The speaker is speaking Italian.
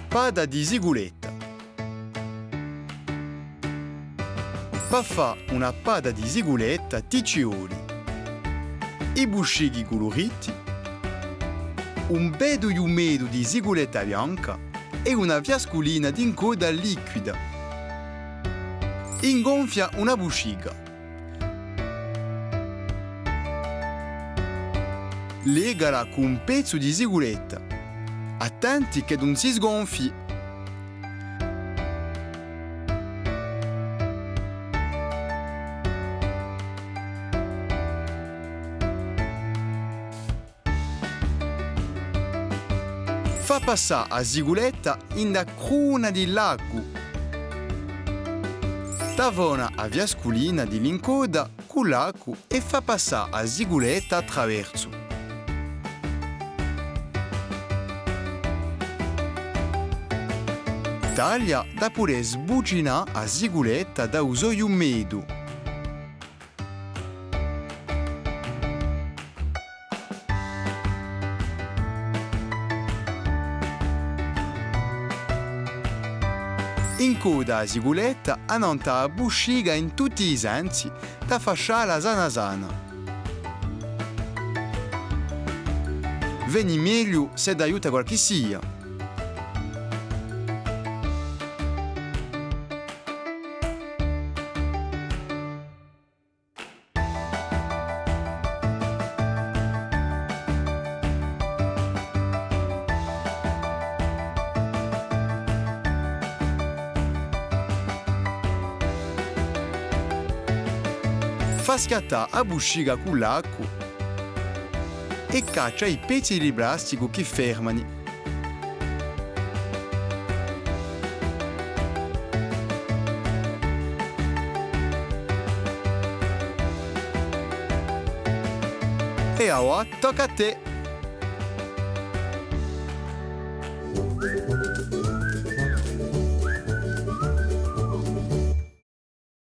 pada di siguletta. Per fare una pada di siguletta ti ci vuole i buscighi coloriti, un bedo umedo di siguletta bianca e una fiascolina di incoda liquida. Ingonfia una busciga. Legala con un pezzo di siguletta. Attenti che non si sgonfi. Fa passare la siguletta in la cruna di lago. Tavona a fiascolina di l'incoda con l'acqua e fa passare la siguletta attraverso. Taglia da pure sbucinare la siguletta da usoio umedo. Incoda la siguletta annonta la busciga in tutti i sensi da fasciare sana sana. Veni meglio se d'aiuta qualche sia. Fa scattare la busciga con l'acqua e caccia i pezzi di plastico che fermano. E ora tocca a te!